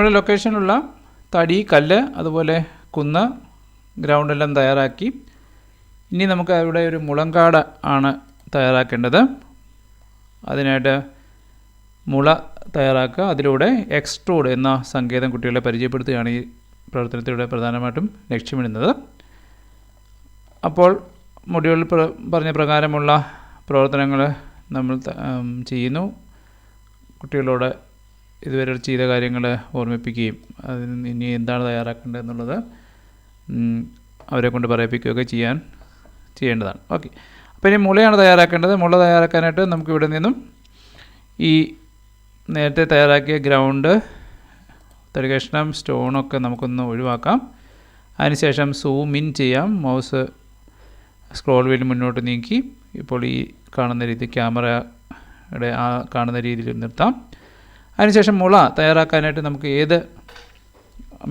നമ്മുടെ ലൊക്കേഷനിലുള്ള തടി, കല്ല്, അതുപോലെ കുന്ന്, ഗ്രൗണ്ടെല്ലാം തയ്യാറാക്കി. ഇനി നമുക്ക് അവിടെ ഒരു മുളങ്കാട് ആണ് തയ്യാറാക്കേണ്ടത്. അതിനായിട്ട് മുള തയ്യാറാക്കുക. അതിലൂടെ എക്സ്ട്രൂഡ് എന്ന സങ്കേതം കുട്ടികളെ പരിചയപ്പെടുത്തുകയാണ് ഈ പ്രവർത്തനത്തിലൂടെ പ്രധാനമായിട്ടും ലക്ഷ്യമിടുന്നത്. അപ്പോൾ മൊഡ്യൂളിൽ പറഞ്ഞ പ്രകാരമുള്ള പ്രവർത്തനങ്ങൾ നമ്മൾ ചെയ്യുന്നു. കുട്ടികളോട് ഇതുവരെ ചെയ്ത കാര്യങ്ങൾ ഓർമ്മിപ്പിക്കുകയും അതിന് ഇനി എന്താണ് തയ്യാറാക്കേണ്ടത് എന്നുള്ളത് അവരെ കൊണ്ട് പറയിപ്പിക്കുകയൊക്കെ ചെയ്യേണ്ടതാണ്. ഓക്കെ, അപ്പോൾ ഇനി മുളയാണ് തയ്യാറാക്കേണ്ടത്. മുള തയ്യാറാക്കാനായിട്ട് നമുക്കിവിടെ നിന്നും ഈ നേരത്തെ തയ്യാറാക്കിയ ഗ്രൗണ്ട്, തടികഷ്ണം, സ്റ്റോണൊക്കെ നമുക്കൊന്ന് ഒഴിവാക്കാം. അതിനുശേഷം സൂം ഇൻ ചെയ്യാം. മൗസ് സ്ക്രോൾ വീൽ മുന്നോട്ട് നീക്കി ഇപ്പോൾ ഈ കാണുന്ന രീതി ക്യാമറയുടെ ആ കാണുന്ന രീതിയിൽ നിർത്താം. അതിനുശേഷം മുള തയ്യാറാക്കാനായിട്ട് നമുക്ക് ഏത്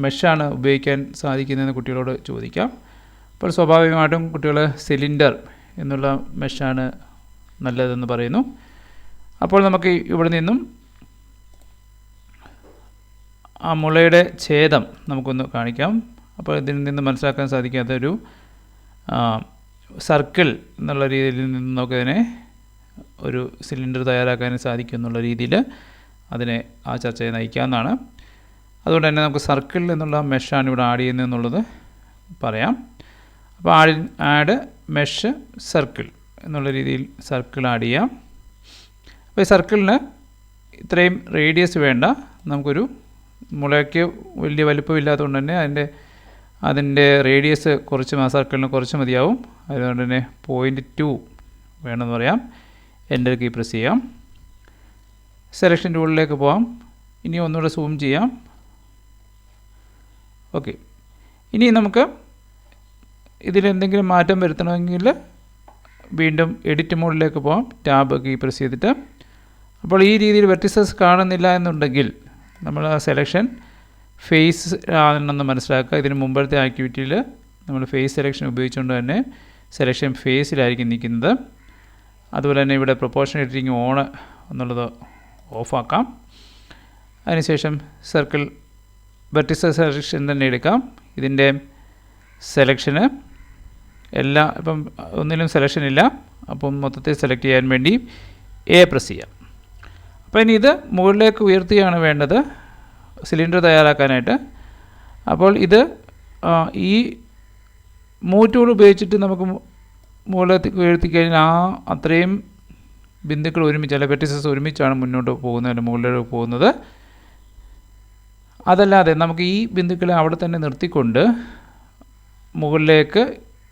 മെഷാണ് ഉപയോഗിക്കാൻ സാധിക്കുന്നതെന്ന് കുട്ടികളോട് ചോദിക്കാം. അപ്പോൾ സ്വാഭാവികമായിട്ടും കുട്ടികൾ സിലിണ്ടർ എന്നുള്ള മെഷാണ് നല്ലതെന്ന് പറയുന്നു. അപ്പോൾ നമുക്ക് ഇവിടെ നിന്നും ആ മുളയുടെ ഛേദം നമുക്കൊന്ന് കാണിക്കാം. അപ്പോൾ ഇതിൽ നിന്ന് മനസ്സിലാക്കാൻ സാധിക്കും അതൊരു സർക്കിൾ എന്നുള്ള രീതിയിൽ നിന്ന് നമുക്കതിനെ ഒരു സിലിണ്ടർ തയ്യാറാക്കാൻ സാധിക്കും എന്നുള്ള രീതിയിൽ അതിനെ ആ ചർച്ചയെ നയിക്കാവുന്നതാണ്. അതുകൊണ്ട് തന്നെ നമുക്ക് സർക്കിൾ എന്നുള്ള മെഷാണ് ഇവിടെ ആഡ് ചെയ്യുന്നത് എന്നുള്ളത് പറയാം. അപ്പോൾ ആഡ് മെഷ് സർക്കിൾ എന്നുള്ള രീതിയിൽ സർക്കിൾ ആഡ് ചെയ്യാം. അപ്പോൾ ഈ സർക്കിളിന് ഇത്രയും റേഡിയസ് വേണ്ട. നമുക്കൊരു മുളയ്ക്ക് വലിയ വലിപ്പമില്ലാത്തതുകൊണ്ട് തന്നെ അതിൻ്റെ റേഡിയസ് കുറച്ച് ആ സർക്കിളിന് കുറച്ച് മതിയാവും. അതുകൊണ്ട് തന്നെ 0.2 വേണമെന്ന് പറയാം. എൻ്റർ കീ പ്രസ് ചെയ്യാം. സെലക്ഷൻ ടൂളിലേക്ക് പോകാം. ഇനി ഒന്നുകൂടെ സൂം ചെയ്യാം. ഓക്കെ, ഇനി നമുക്ക് ഇതിലെന്തെങ്കിലും മാറ്റം വരുത്തണമെങ്കിൽ വീണ്ടും എഡിറ്റ് മോഡിലേക്ക് പോകാം. ടാബ് കീ പ്രസ് ചെയ്തിട്ട്. അപ്പോൾ ഈ രീതിയിൽ വെർട്ടിസസ് കാണുന്നില്ല എന്നുണ്ടെങ്കിൽ നമ്മൾ ആ സെലക്ഷൻ ഫേസ് ആണെന്ന് മനസ്സിലാക്കുക. ഇതിന് മുമ്പത്തെ ആക്ടിവിറ്റിയിൽ നമ്മൾ ഫേസ് സെലക്ഷൻ ഉപയോഗിച്ചുകൊണ്ട് തന്നെ സെലക്ഷൻ ഫേസിലായിരിക്കും നിൽക്കുന്നത്. അതുപോലെ തന്നെ ഇവിടെ പ്രൊപ്പോർഷൻ എഡിറ്റിംഗ് ഓൺ എന്നുള്ളത് ഓഫാക്കാം. അതിനുശേഷം സർക്കിൾ വെർട്ടിസസ് സെലക്ഷൻ തന്നെ എടുക്കാം. ഇതിൻ്റെ സെലക്ഷന് ഇപ്പം ഒന്നിലും സെലക്ഷൻ ഇല്ല. അപ്പം മൊത്തത്തിൽ സെലക്ട് ചെയ്യാൻ വേണ്ടി എ പ്രസ് ചെയ്യാം. അപ്പോൾ ഇനി ഇത് മുകളിലേക്ക് ഉയർത്തുകയാണ് വേണ്ടത് സിലിണ്ടർ തയ്യാറാക്കാനായിട്ട്. അപ്പോൾ ഇത് ഈ മൂവ് ടൂൾ ഉപയോഗിച്ചിട്ട് നമുക്ക് മുകളിലേക്ക് ഉയർത്തിക്കഴിഞ്ഞാൽ അത്രയും ബിന്ദുക്കൾ ഒരുമിച്ച് അല്ല വെർട്ടിസസ് ഒരുമിച്ചാണ് മുന്നോട്ട് പോകുന്നത്, മുകളിലേക്ക് പോകുന്നത്. അതല്ലാതെ നമുക്ക് ഈ ബിന്ദുക്കളെ അവിടെ തന്നെ നിർത്തിക്കൊണ്ട് മുകളിലേക്ക്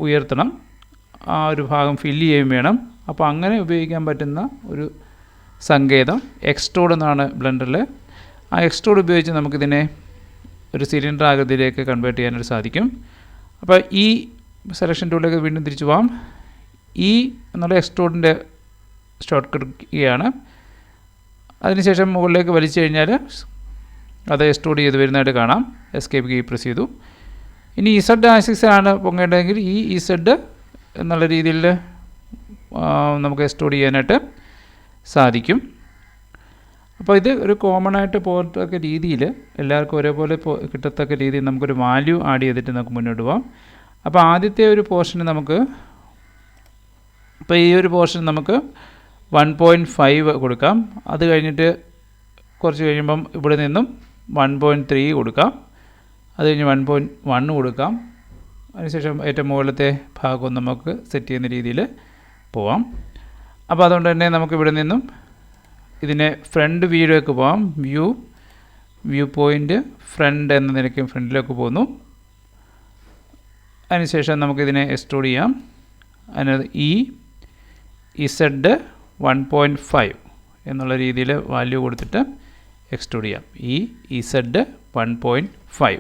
ഉയർത്തണം. ആ ഒരു ഭാഗം ഫില്ല് ചെയ്യുകയും വേണം. അപ്പോൾ അങ്ങനെ ഉപയോഗിക്കാൻ പറ്റുന്ന ഒരു സങ്കേതം എക്സ്ട്രൂഡ് എന്നാണ് ബ്ലെൻഡറിൽ. ആ എക്സ്ട്രൂഡ് ഉപയോഗിച്ച് നമുക്കിതിനെ ഒരു സിലിണ്ടർ ആകൃതിയിലേക്ക് കൺവേർട്ട് ചെയ്യാനായിട്ട് സാധിക്കും. അപ്പോൾ ഈ സെലക്ഷൻ ടൂളിലേക്ക് വീണ്ടും തിരിച്ചു പോകാം. ഈ എന്നുള്ള എക്സ്ട്രൂഡിൻ്റെ ഷോർട്ട് കട്ട് കീയാണ്. അതിനുശേഷം മുകളിലേക്ക് വലിച്ചു കഴിഞ്ഞാൽ അത് എക്സ്ട്രൂഡ് ചെയ്ത് വരുന്നതായിട്ട് കാണാം. എസ്കേപ്പ് കീ പ്രസ് ചെയ്തു. ഇനി ഇസഡ് ആക്സിസാണ് പൊങ്ങേണ്ടതെങ്കിൽ ഈ ഇസഡ് എന്നുള്ള രീതിയിൽ നമുക്ക് എക്സ്ട്രൂഡ് ചെയ്യാനായിട്ട് സാധിക്കും. അപ്പോൾ ഇത് ഒരു കോമൺ ആയിട്ട് പോകത്തക്ക രീതിയിൽ എല്ലാവർക്കും ഒരേപോലെ കിട്ടത്തക്ക രീതിയിൽ നമുക്കൊരു വാല്യൂ ആഡ് ചെയ്തിട്ട് നമുക്ക് മുന്നോട്ട് പോകാം. അപ്പോൾ ആദ്യത്തെ ഒരു പോർഷന് നമുക്ക് ഇപ്പോൾ ഈ ഒരു പോർഷൻ നമുക്ക് 1.5 കൊടുക്കാം. അത് കഴിഞ്ഞിട്ട് കുറച്ച് കഴിയുമ്പം ഇവിടെ നിന്നും 1.3 കൊടുക്കാം. അത് കഴിഞ്ഞ് 1.1 കൊടുക്കാം. അതിനുശേഷം ഏറ്റവും മുകളിലത്തെ ഭാഗം നമുക്ക് സെറ്റ് ചെയ്യുന്ന രീതിയിൽ പോവാം. അപ്പോൾ അതുകൊണ്ട് തന്നെ നമുക്ക് ഇവിടെ നിന്നും ഇതിനെ ഫ്രണ്ട് വ്യൂയിലേക്ക് പോകാം. വ്യൂ പോയിൻ്റ് ഫ്രണ്ട് എന്ന നിലയ്ക്ക് ഫ്രണ്ടിലേക്ക് പോകുന്നു. അതിനുശേഷം നമുക്കിതിനെ എക്സ്ട്രൂഡ് ചെയ്യാം. അതിനകത്ത് ഇസഡ് 1.5 എന്നുള്ള രീതിയിൽ വാല്യൂ കൊടുത്തിട്ട് എക്സ്ട്രൂഡ് ചെയ്യാം. ഇസഡ് 1.5.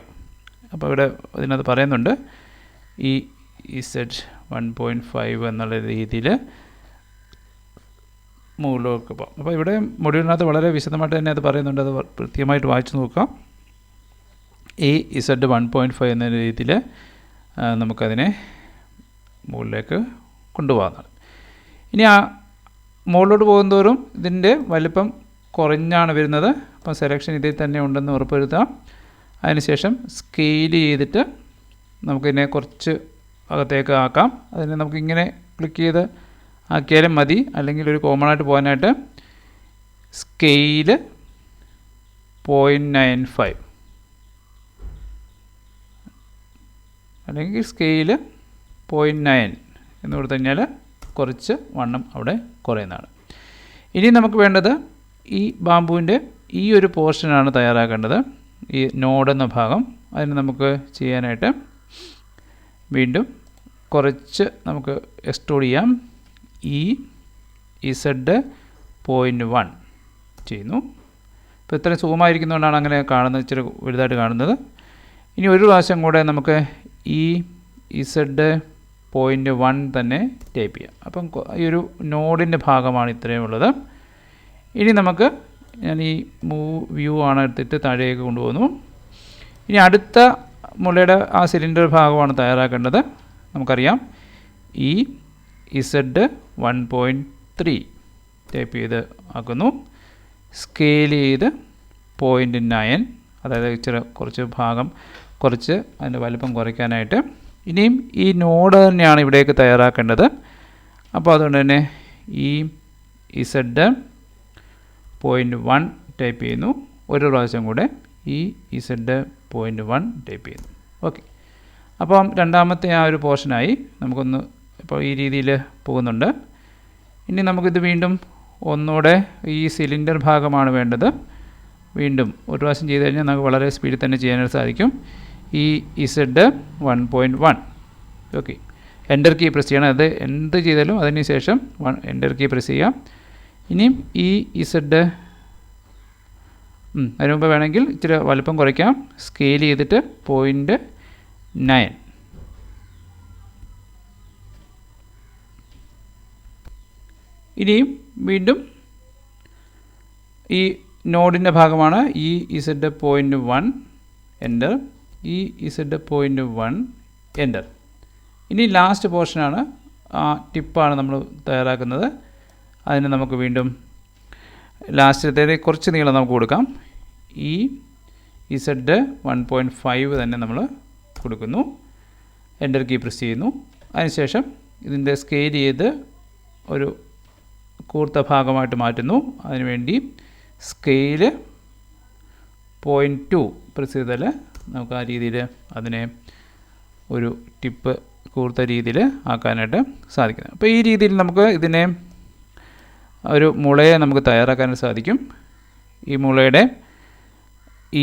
അപ്പോൾ ഇവിടെ ഇതിനകത്ത് പറയുന്നുണ്ട് ഇസഡ് 1.5 എന്നുള്ള രീതിയിൽ മുകളിലേക്ക് പോകാം. അപ്പോൾ ഇവിടെ മൊഡ്യൂളിനകത്ത് വളരെ വിശദമായിട്ട് തന്നെ അത് പറയുന്നുണ്ട്. അത് കൃത്യമായിട്ട് വായിച്ചു നോക്കാം. ഇസഡ് 1.5 എന്ന രീതിയിൽ നമുക്കതിനെ മുകളിലേക്ക് കൊണ്ടുപോകാവുന്നതാണ്. ഇനി ആ മുകളിലോട്ട് പോകുന്തോറും ഇതിൻ്റെ വലിപ്പം കുറഞ്ഞാണ് വരുന്നത്. അപ്പം സെലക്ഷൻ ഇതിൽ തന്നെ ഉണ്ടെന്ന് ഉറപ്പുവരുത്താം. അതിനുശേഷം സ്കെയിൽ ചെയ്തിട്ട് നമുക്കിതിനെ കുറച്ച് അകത്തേക്ക് ആക്കാം. അതിന് നമുക്കിങ്ങനെ ക്ലിക്ക് ചെയ്ത് ആക്കിയാലും മതി. അല്ലെങ്കിൽ ഒരു കോമൺ ആയിട്ട് പോകാനായിട്ട് സ്കെയിൽ 0.95 അല്ലെങ്കിൽ സ്കെയിൽ 0.9 എന്ന് കൊടുത്തു കഴിഞ്ഞാൽ കുറച്ച് വണ്ണം അവിടെ കുറയുന്നതാണ്. ഇനി നമുക്ക് വേണ്ടത് ഈ ബാമ്പുവിൻ്റെ ഈ ഒരു പോർഷനാണ് തയ്യാറാക്കേണ്ടത്, ഈ നോഡ് എന്ന ഭാഗം. അതിന് നമുക്ക് ചെയ്യാനായിട്ട് വീണ്ടും കുറച്ച് നമുക്ക് എക്സ്ട്രൂഡ് ചെയ്യാം. Z.1 ചെയ്യുന്നു. ഇപ്പോൾ ഇത്രയും സൂമായിരിക്കുന്നതുകൊണ്ടാണ് അങ്ങനെ കാണുന്നത്, ഇച്ചിരി വലുതായിട്ട് കാണുന്നത്. ഇനി ഒരു പ്രാവശ്യം കൂടെ നമുക്ക് Z.1 തന്നെ ടൈപ്പ് ചെയ്യാം. അപ്പം ഈ ഒരു നോഡിൻ്റെ ഭാഗമാണ് ഇത്രയും ഉള്ളത്. ഇനി നമുക്ക് ഞാൻ ഈ മൂവ് വ്യൂ ആണ് എടുത്തിട്ട് താഴേക്ക് കൊണ്ടുപോകുന്നു. ഇനി അടുത്ത മുളയുടെ ആ സിലിണ്ടർ ഭാഗമാണ് തയ്യാറാക്കേണ്ടത്. നമുക്കറിയാം Z.1.3 ടൈപ്പ് ചെയ്ത് ആക്കുന്നു. സ്കെയിൽ ചെയ്ത് 0.9, അതായത് ഇച്ചിരി കുറച്ച് ഭാഗം കുറച്ച് അതിൻ്റെ വലിപ്പം കുറയ്ക്കാനായിട്ട്. ഇനിയും ഈ നോഡ് തന്നെയാണ് ഇവിടേക്ക് തയ്യാറാക്കേണ്ടത്. അപ്പോൾ അതുകൊണ്ട് തന്നെ Z.1 ടൈപ്പ് ചെയ്യുന്നു. ഒരു പ്രാവശ്യം കൂടെ Z.1 ടൈപ്പ് ചെയ്യുന്നു. ഓക്കെ, അപ്പം രണ്ടാമത്തെ ആ ഒരു പോർഷനായി. നമുക്കൊന്ന് ഇപ്പോൾ ഈ രീതിയിൽ പോകുന്നുണ്ട്. ഇനി നമുക്കിത് വീണ്ടും ഒന്നുകൂടെ ഈ സിലിണ്ടർ ഭാഗമാണ് വേണ്ടത്. വീണ്ടും ഒരു പ്രാവശ്യം ചെയ്ത് കഴിഞ്ഞാൽ നമുക്ക് വളരെ സ്പീഡിൽ തന്നെ ചെയ്യാനായിട്ട് സാധിക്കും. Z.1.1. Okay, enter key press ചെയ്യണം. അത് എന്ത് ചെയ്താലും അതിന് ശേഷം എൻ്റർ കീ പ്രസ് ചെയ്യാം. ഇനിയും അതിന് മുമ്പ് വേണമെങ്കിൽ ഇച്ചിരി വലുപ്പം കുറയ്ക്കാം. സ്കെയിൽ ചെയ്തിട്ട് 0.9. ഇനിയും വീണ്ടും ഈ നോഡിൻ്റെ ഭാഗമാണ് Z.1 എൻ്റർ, Z.1 എൻ്റർ. ഇനി ലാസ്റ്റ് പോർഷനാണ്, ആ ടിപ്പാണ് നമ്മൾ തയ്യാറാക്കുന്നത്. അതിന് നമുക്ക് വീണ്ടും ലാസ്റ്റത്തെ കുറച്ച് നീളം നമുക്ക് കൊടുക്കാം. Z.1.5 തന്നെ നമ്മൾ കൊടുക്കുന്നു. എൻ്റർ കീ പ്രസ് ചെയ്യുന്നു. അതിനുശേഷം ഇതിൻ്റെ സ്കെയിൽ ചെയ്ത് ഒരു കൂർത്ത ഭാഗമായിട്ട് മാറ്റുന്നു. അതിനുവേണ്ടി സ്കെയിൽ 0.2 പ്രസ് ചെയ്താൽ നമുക്ക് ആ രീതിയിൽ അതിനെ ഒരു ടിപ്പ് കൂർത്ത രീതിയിൽ ആക്കാനായിട്ട് സാധിക്കുന്നത്. അപ്പോൾ ഈ രീതിയിൽ നമുക്ക് ഇതിനെ ഒരു മുളയെ നമുക്ക് തയ്യാറാക്കാനായിട്ട് സാധിക്കും. ഈ മുളയുടെ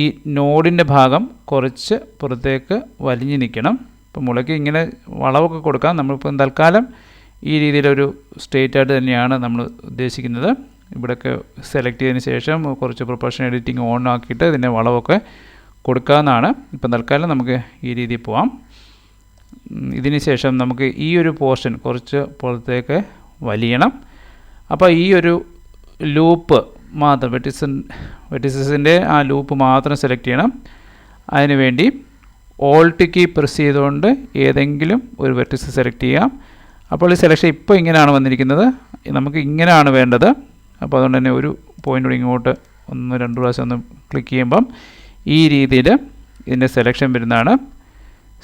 ഈ നോഡിൻ്റെ ഭാഗം കുറച്ച് പുറത്തേക്ക് വലിഞ്ഞു നിൽക്കണം. അപ്പോൾ മുളയ്ക്ക് ഇങ്ങനെ വളവൊക്കെ കൊടുക്കാം. നമ്മളിപ്പോൾ തൽക്കാലം ഈ രീതിയിലൊരു സ്ട്രെയിറ്റ് ആയിട്ട് തന്നെയാണ് നമ്മൾ ഉദ്ദേശിക്കുന്നത്. ഇവിടെയൊക്കെ സെലക്ട് ചെയ്തതിന് ശേഷം കുറച്ച് പ്രൊപ്പറേഷൻ എഡിറ്റിംഗ് ഓൺ ആക്കിയിട്ട് ഇതിൻ്റെ വളവൊക്കെ കൊടുക്കാവുന്നതാണ്. ഇപ്പം തൽക്കാലം നമുക്ക് ഈ രീതിയിൽ പോവാം. ഇതിന് ശേഷം നമുക്ക് ഈ ഒരു പോർഷൻ കുറച്ച് പുറത്തേക്ക് വലിയണം. അപ്പോൾ ഈ ഒരു ലൂപ്പ് മാത്രം വെർട്ടിസസിൻ്റെ ആ ലൂപ്പ് മാത്രം സെലക്ട് ചെയ്യണം. അതിനുവേണ്ടി ഓൾട്ട് കീ പ്രസ് ചെയ്തുകൊണ്ട് ഏതെങ്കിലും ഒരു വെർട്ടിസസ് സെലക്ട് ചെയ്യാം. അപ്പോൾ ഈ സെലക്ഷൻ ഇപ്പോൾ ഇങ്ങനെയാണ് വന്നിരിക്കുന്നത്. നമുക്ക് ഇങ്ങനെയാണ് വേണ്ടത്. അപ്പോൾ അതുകൊണ്ട് തന്നെ ഒരു പോയിൻ്റ് ഇങ്ങോട്ട് 1-2 പ്രാവശ്യം ഒന്ന് ക്ലിക്ക് ചെയ്യുമ്പം ഈ രീതിയിൽ ഇതിൻ്റെ സെലക്ഷൻ വരുന്നതാണ്.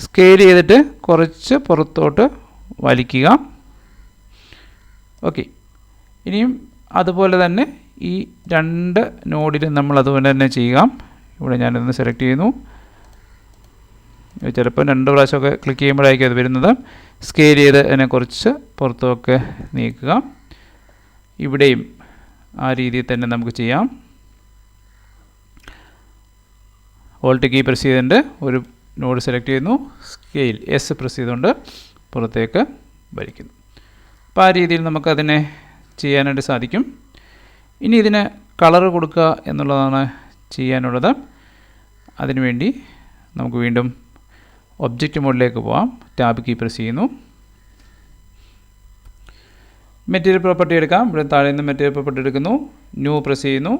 സ്കെയിൽ ചെയ്തിട്ട് കുറച്ച് പുറത്തോട്ട് വലിക്കുക. ഓക്കെ, ഇനിയും അതുപോലെ തന്നെ ഈ 2 നോഡിലും നമ്മൾ അതുപോലെ തന്നെ ചെയ്യുക. ഇവിടെ ഞാനിതൊന്ന് സെലക്ട് ചെയ്യുന്നു. ചിലപ്പോൾ 2 പ്രാവശ്യമൊക്കെ ക്ലിക്ക് ചെയ്യുമ്പോഴായിരിക്കും അത് വരുന്നത്. സ്കെയിൽ ചെയ്ത് അതിനെ കുറച്ച് പുറത്തൊക്കെ നീക്കുക. ഇവിടെയും ആ രീതിയിൽ തന്നെ നമുക്ക് ചെയ്യാം. ഓൾട്ട് കീ പ്രസ് ചെയ്തിട്ട് ഒരു നോഡ് സെലക്ട് ചെയ്യുന്നു. സ്കെയിൽ എസ് പ്രസ് ചെയ്തുകൊണ്ട് പുറത്തേക്ക് വലിക്കുന്നു. അപ്പോൾ ആ രീതിയിൽ നമുക്കതിനെ ചെയ്യാനായിട്ട് സാധിക്കും. ഇനി ഇതിന് കളർ കൊടുക്കുക എന്നുള്ളതാണ് ചെയ്യാനുള്ളത്. അതിനുവേണ്ടി നമുക്ക് വീണ്ടും ഒബ്ജക്റ്റ് മോഡിലേക്ക് പോകാം. ടാബ് കീ പ്രസ് ചെയ്യുന്നു. മെറ്റീരിയൽ പ്രോപ്പർട്ടി എടുക്കാം. ഇവിടെ താഴെ നിന്ന് മെറ്റീരിയൽ പ്രോപ്പർട്ടി എടുക്കുന്നു. ന്യൂ പ്രസ് ചെയ്യുന്നു.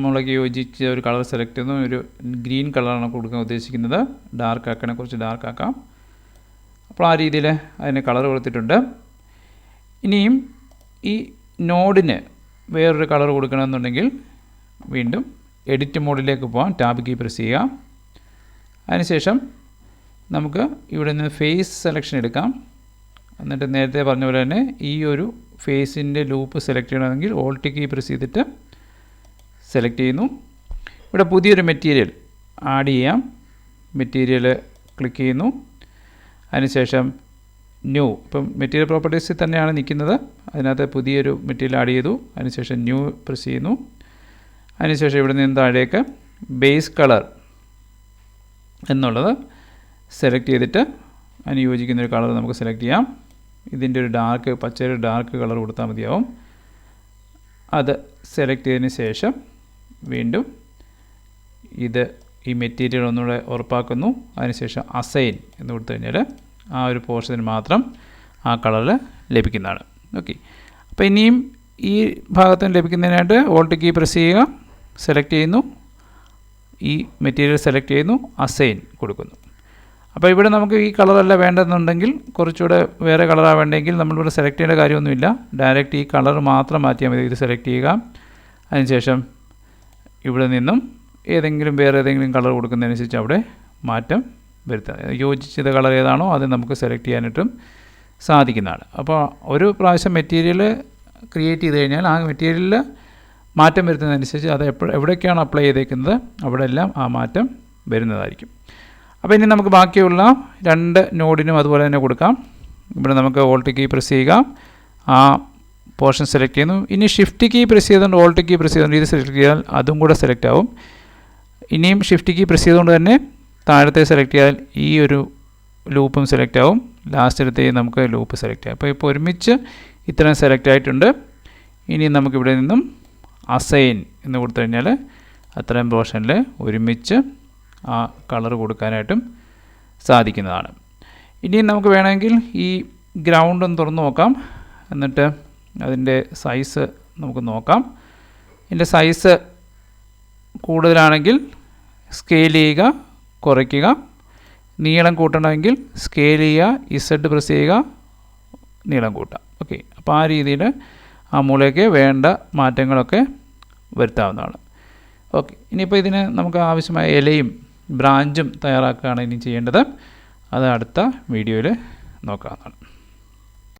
മുളക് യോജിച്ച് ഒരു കളർ സെലക്ട് ചെയ്യുന്നു. ഒരു ഗ്രീൻ കളറാണ് കൊടുക്കാൻ ഉദ്ദേശിക്കുന്നത്. ഡാർക്ക് ആക്കണേ, കുറച്ച് ഡാർക്ക് ആക്കാം. അപ്പോൾ ആ രീതിയിൽ അതിന് കളർ കൊടുത്തിട്ടുണ്ട്. ഇനിയും ഈ നോഡിന് വേറൊരു കളർ കൊടുക്കണമെന്നുണ്ടെങ്കിൽ വീണ്ടും എഡിറ്റ് മോഡിലേക്ക് പോകാം. ടാബ് കീ പ്രസ് ചെയ്യുക. അതിനുശേഷം നമുക്ക് ഇവിടെ നിന്ന് ഫേസ് സെലക്ഷൻ എടുക്കാം. എന്നിട്ട് നേരത്തെ പറഞ്ഞ പോലെ തന്നെ ഈ ഒരു ഫേസിൻ്റെ ലൂപ്പ് സെലക്ട് ചെയ്യണമെങ്കിൽ ഓൾട്ട് കീ പ്രസ് ചെയ്തിട്ട് സെലക്ട് ചെയ്യുന്നു. ഇവിടെ പുതിയൊരു മെറ്റീരിയൽ ആഡ് ചെയ്യാം. മെറ്റീരിയൽ ക്ലിക്ക് ചെയ്യുന്നു. അതിനുശേഷം ന്യൂ, ഇപ്പം മെറ്റീരിയൽ പ്രോപ്പർട്ടീസിൽ തന്നെയാണ് നിൽക്കുന്നത്. അതിനകത്ത് പുതിയൊരു മെറ്റീരിയൽ ആഡ് ചെയ്തു. അതിനുശേഷം ന്യൂ പ്രസ് ചെയ്യുന്നു. അതിനുശേഷം ഇവിടെ നിന്ന് താഴേക്ക് ബേസ് കളർ എന്നുള്ളത് സെലക്ട് ചെയ്തിട്ട് അതിന് യോജിക്കുന്നൊരു കളർ നമുക്ക് സെലക്ട് ചെയ്യാം. ഇതിൻ്റെ ഒരു ഡാർക്ക്, പച്ചയൊരു ഡാർക്ക് കളർ കൊടുത്താൽ മതിയാവും. അത് സെലക്ട് ചെയ്തതിന് ശേഷം വീണ്ടും ഈ മെറ്റീരിയൽ ഒന്നുകൂടെ ഉറപ്പാക്കുന്നു. അതിനുശേഷം അസൈൻ എന്ന് കൊടുത്തു കഴിഞ്ഞാൽ ആ ഒരു പോർഷന് മാത്രം ആ കളറിൽ ലഭിക്കുന്നതാണ്. ഓക്കെ, അപ്പോൾ ഇനിയും ഈ ഭാഗത്തും ലഭിക്കുന്നതിനായിട്ട് ഓൾട്ട് കീ പ്രസ് ചെയ്യുക, സെലക്ട് ചെയ്യുന്നു, ഈ മെറ്റീരിയൽ സെലക്ട് ചെയ്യുന്നു, അസൈൻ കൊടുക്കുന്നു. അപ്പോൾ ഇവിടെ നമുക്ക് ഈ കളറല്ല വേണ്ടതെന്നുണ്ടെങ്കിൽ കുറച്ചുകൂടെ വേറെ കളറാണ് വേണ്ടെങ്കിൽ നമ്മളിവിടെ സെലക്ട് ചെയ്യേണ്ട കാര്യമൊന്നുമില്ല. ഡയറക്റ്റ് ഈ കളർ മാത്രം മാറ്റിയാൽ മതി. ഇത് സെലക്ട് ചെയ്യുക. അതിനുശേഷം ഇവിടെ നിന്നും വേറെ ഏതെങ്കിലും കളർ കൊടുക്കുന്നതനുസരിച്ച് അവിടെ മാറ്റം വരുത്തുക. യോജിച്ച കളർ ഏതാണോ അത് നമുക്ക് സെലക്ട് ചെയ്യാനായിട്ടും സാധിക്കുന്നതാണ്. അപ്പോൾ ഒരു പ്രാവശ്യം മെറ്റീരിയൽ ക്രിയേറ്റ് ചെയ്ത് കഴിഞ്ഞാൽ ആ മെറ്റീരിയലിൽ മാറ്റം വരുത്തുന്നതനുസരിച്ച് അത് എവിടേക്കാണ് അപ്ലൈ ചെയ്തേക്കുന്നത് അവിടെ എല്ലാം ആ മാറ്റം വരുന്നതായിരിക്കും. അപ്പോൾ ഇനി നമുക്ക് ബാക്കിയുള്ള 2 നോഡിനും അതുപോലെ തന്നെ കൊടുക്കാം. ഇവിടെ നമുക്ക് ഓൾട്ട് കീ പ്രസ് ചെയ്യുക, ആ പോർഷൻ സെലക്ട് ചെയ്യുന്നു. ഇനി ഷിഫ്റ്റ് കീ പ്രസ് ചെയ്തുകൊണ്ട് ഓൾട്ട് കീ പ്രസ് ചെയ്തുകൊണ്ട് ഇത് സെലക്ട് ചെയ്താൽ അതും കൂടെ സെലക്ട് ആവും. ഇനിയും ഷിഫ്റ്റ് കീ പ്രസ് ചെയ്തുകൊണ്ട് തന്നെ താഴത്തെ സെലക്ട് ചെയ്താൽ ഈ ഒരു ലൂപ്പും സെലക്ട് ആവും. ലാസ്റ്റ് നമുക്ക് ലൂപ്പ് സെലക്ട് ചെയ്യാം. അപ്പോൾ ഇപ്പോൾ ഒരുമിച്ച് ഇത്രയും സെലക്ട് ആയിട്ടുണ്ട്. ഇനി നമുക്കിവിടെ നിന്നും അസൈൻ എന്ന് കൊടുത്തു കഴിഞ്ഞാൽ അത്രയും പോർഷനിൽ ഒരുമിച്ച് ആ കളർ കൊടുക്കാനായിട്ടും സാധിക്കുന്നതാണ്. ഇനി നമുക്ക് വേണമെങ്കിൽ ഈ ഗ്രൗണ്ട് ഒന്ന് തുറന്ന് നോക്കാം. എന്നിട്ട് അതിൻ്റെ സൈസ് നമുക്ക് നോക്കാം. ഇതിൻ്റെ സൈസ് കൂടുതലാണെങ്കിൽ സ്കെയിൽ ചെയ്യുക, കുറയ്ക്കുക. നീളം കൂട്ടണമെങ്കിൽ സ്കെയിൽ ചെയ്യുക, ഇസഡ് പ്രസ് ചെയ്യുക, നീളം കൂട്ടുക. ഓക്കെ, അപ്പോൾ ആ രീതിയിൽ ആ മൂലയ്ക്ക് വേണ്ട മാറ്റങ്ങളൊക്കെ വരുത്താവുന്നതാണ്. ഓക്കെ, ഇനിയിപ്പോൾ ഇതിന് നമുക്ക് ആവശ്യമായ ഇലയും ബ്രാഞ്ചും തയ്യാറാക്കുകയാണ് ഇനി ചെയ്യേണ്ടത്. അത് അടുത്ത വീഡിയോയിൽ നോക്കാവുന്നതാണ്.